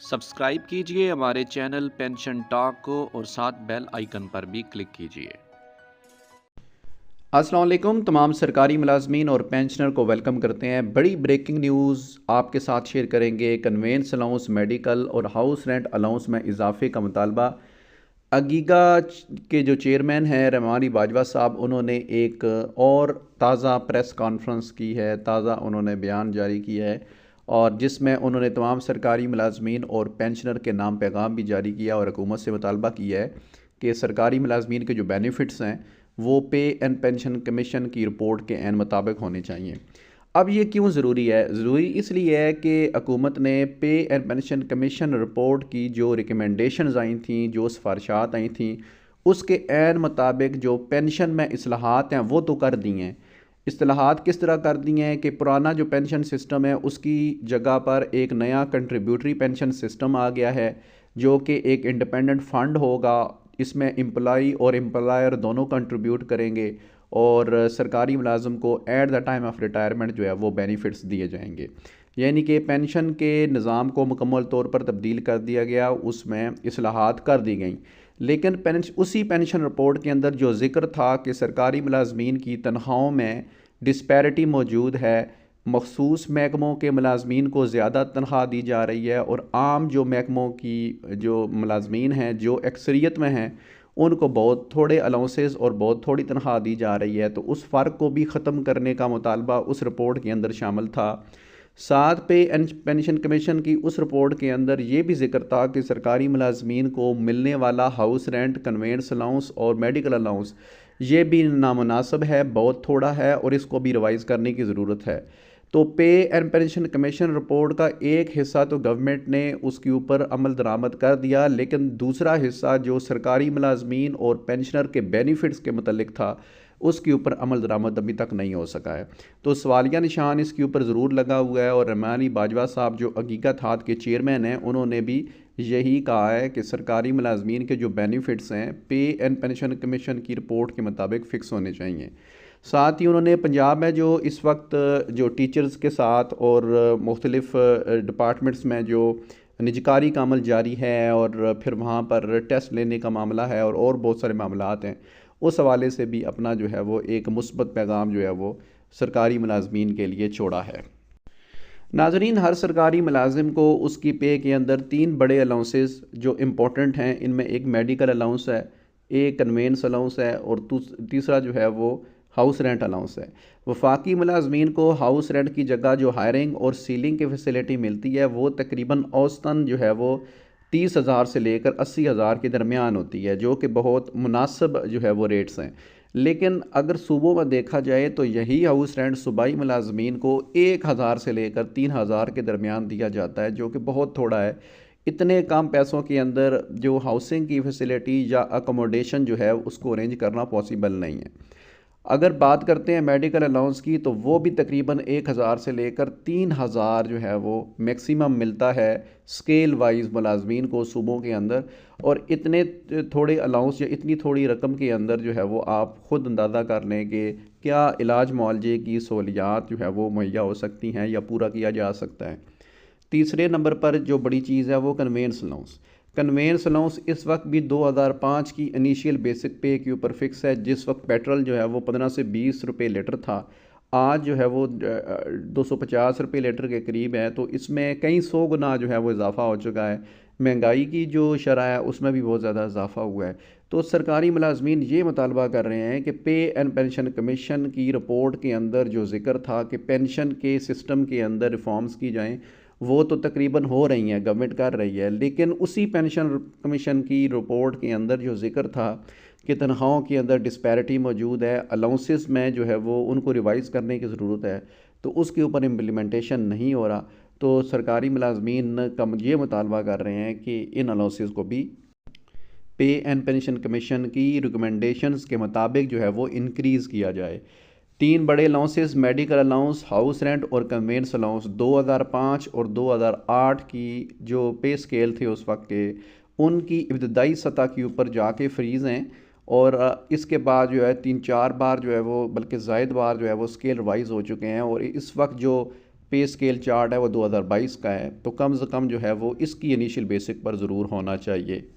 Subscribe कीजिए हमारे channel pension talk को और साथ बेल आइकन पर भी क्लिक कीजिए। अस्सलाम वालेकुम तमाम सरकारी मुलाजमीन और पेंशनर को वेलकम करते हैं। बड़ी ब्रेकिंग न्यूज़ आपके साथ शेयर करेंगे। कन्वेंस अलाउंस, मेडिकल और हाउस रेंट अलाउंस में इजाफे का मुतालबा। अगीगा के जो चेयरमैन हैं रहमानी बाजवा साहब, उन्होंने एक और ताज़ा प्रेस कॉन्फ्रेंस की है, ताज़ा उन्होंने बयान जारी किया है और जिसमें उन्होंने तमाम सरकारी मुलाजमीन और पेंशनर के नाम पैगाम भी जारी किया और हुकूमत से मुतालबा किया है कि सरकारी मुलाजमीन के जो बेनिफिट्स हैं वो पे एंड पेंशन कमीशन की रिपोर्ट के एन मुताबिक होने चाहिए। अब ये क्यों ज़रूरी है? ज़रूरी इसलिए है कि हुकूमत ने पे एंड पेंशन कमीशन रिपोर्ट की जो रिकमेंडेशंस आई थी, जो सिफारिशात आई थी, उसके एन मुताबिक जो पेंशन में इस्लाहात हैं वो तो कर दी हैं। इस्लाहात किस तरह कर दी हैं कि पुराना जो पेंशन सिस्टम है उसकी जगह पर एक नया कंट्रीब्यूटरी पेंशन सिस्टम आ गया है जो कि एक इंडिपेंडेंट फ़ंड होगा। इसमें एम्प्लॉई और एम्प्लॉयर दोनों कंट्रीब्यूट करेंगे और सरकारी मुलाजम को at the time of retirement जो है वो बेनिफिट्स दिए जाएंगे। यानी कि पेंशन के निज़ाम को मुकम्मल तौर पर तब्दील कर दिया गया, उसमें इस्लाहात कर दी गई। लेकिन उसी पेंशन रिपोर्ट के अंदर जो ज़िक्र था कि सरकारी मुलाजमीन की तनख्वाहों में डिस्पैरिटी मौजूद है, मखसूस महकमों के मुलाजमीन को ज़्यादा तनख्वाह दी जा रही है और आम जो महकमों की जो मुलाजमीन हैं जो अक्सरियत में हैं उनको बहुत थोड़े अलाउंसेस और बहुत थोड़ी तनख्वाह दी जा रही है, तो उस फ़र्क को भी ख़त्म करने का मुतालबा उस रिपोर्ट के अंदर शामिल था। साथ पे पेंशन कमीशन की उस रिपोर्ट के अंदर ये भी जिक्र था कि सरकारी मुलाजमीन को मिलने वाला हाउस रेंट, कन्वेंस अलाउंस और मेडिकल अलाउंस ये भी नामुनासिब है, बहुत थोड़ा है और इसको भी रिवाइज़ करने की ज़रूरत है। तो पे एंड पेंशन कमीशन रिपोर्ट का एक हिस्सा तो गवर्नमेंट ने उसके ऊपर अमल दरामद कर दिया, लेकिन दूसरा हिस्सा जो सरकारी मुलाजमीन और पेंशनर के बेनिफिट्स के मतलब था उसके ऊपर अमल दरामद अभी तक नहीं हो सका है। तो सवालिया निशान इसके ऊपर ज़रूर लगा हुआ है और रहमानी बाजवा साहब जो हकीकत हाथ के चेयरमैन हैं उन्होंने भी यही कहा है कि सरकारी मुलाजमीन के जो बेनिफिट्स हैं पे एंड पेंशन कमीशन की रिपोर्ट के मुताबिक फ़िक्स होने चाहिए। साथ ही उन्होंने पंजाब में जो इस वक्त जो टीचर्स के साथ और मुख्तलिफ़ डिपार्टमेंट्स में जो निजकारी का अमल जारी है और फिर वहाँ पर टेस्ट लेने का मामला है और बहुत सारे मामलात हैं, उस हवाले से भी अपना जो है वो एक मुस्बत पैगाम जो है वो सरकारी मुलाजमीन के लिए छोड़ा है। नाजरीन, हर सरकारी मुलाजिम को उसकी पे के अंदर 3 बड़े अलाउंसेस जो इम्पोर्टेंट हैं, इनमें एक मेडिकल अलाउंस है, एक कन्वेंस अलाउंस है और तीसरा जो है वो हाउस रेंट अलाउंस है। वफाकी मुलाजमीन को हाउस रेंट की जगह जो हायरिंग और सीलिंग की फैसिलिटी मिलती है वो तकरीबन औसतन जो है वो 30,000 से लेकर 80,000 के दरमियान होती है, जो कि बहुत मुनासिब जो है वो रेट्स हैं। लेकिन अगर सूबों में देखा जाए तो यही हाउस रेंट सूबाई मुलाजमीन को 1,000 से लेकर 3,000 के दरमियान दिया जाता है, जो कि बहुत थोड़ा है। इतने कम पैसों के अंदर जो हाउसिंग की फैसिलिटी या अकोमोडेशन जो है उसको अरेंज करना पॉसिबल नहीं है। अगर बात करते हैं मेडिकल अलाउंस की तो वो भी तकरीबन 1,000 से लेकर 3,000 जो है वो मैक्सिमम मिलता है स्केल वाइज मुलाजमीन को सूबों के अंदर। और इतने थोड़े अलाउंस या इतनी थोड़ी रकम के अंदर जो है वो आप ख़ुद अंदाज़ा कर लें कि क्या इलाज मुआलजे की सहूलियात जो है वो मुहैया हो सकती हैं या पूरा किया जा सकता है। तीसरे नंबर पर जो बड़ी चीज़ है वो कन्वेंस अलाउंस। कन्वेंस अलाउंस इस वक्त भी 2005 की इनिशियल बेसिक पे के ऊपर फिक्स है। जिस वक्त पेट्रोल जो है वो 15 से 20 रुपये लीटर था, आज जो है वो 250 रुपये लीटर के करीब है। तो इसमें कई 100 गुना जो है वो इजाफ़ा हो चुका है। महंगाई की जो शरह है उसमें भी बहुत ज़्यादा इजाफ़ा हुआ है। तो सरकारी मुलाजमीन ये मुतालबा कर रहे हैं कि पे एंड पेंशन कमीशन की रिपोर्ट के अंदर जो जिक्र था कि पेंशन के सिस्टम के अंदर रिफॉर्म्स की जाएँ, वो तो तकरीबन हो रही हैं, गवर्नमेंट कर रही है। लेकिन उसी पेंशन कमीशन की रिपोर्ट के अंदर जो जिक्र था कि तनख्वाहों के अंदर डिस्पैरिटी मौजूद है, अलाउंसेस में जो है वो उनको रिवाइज़ करने की ज़रूरत है, तो उसके ऊपर इम्प्लीमेंटेशन नहीं हो रहा। तो सरकारी मुलाजमीन का ये मुतालबा कर रहे हैं कि इन अलाउंसेस को भी पे एंड पेंशन कमीशन की रिकमेंडेशंस के मुताबिक जो है वो इंक्रीज़ किया जाए। 3 बड़े allowances medical allowance, house rent और कन्वेंस अलाउंस 2005 और 2008 की जो पे स्केल थे उस वक्त के, उनकी इब्तदाई सतह के ऊपर जाके फ्रीज़ हैं और इसके बाद जो है 3-4 बार जो है वो बल्कि ज़ायद बार जो है वो स्केल रिवाइज़ हो चुके हैं और इस वक्त जो पे स्केल चार्ट है वो 2022 का है, तो कम से कम जो है वो इसकी इनिशियल बेसिक पर ज़रूर होना चाहिए।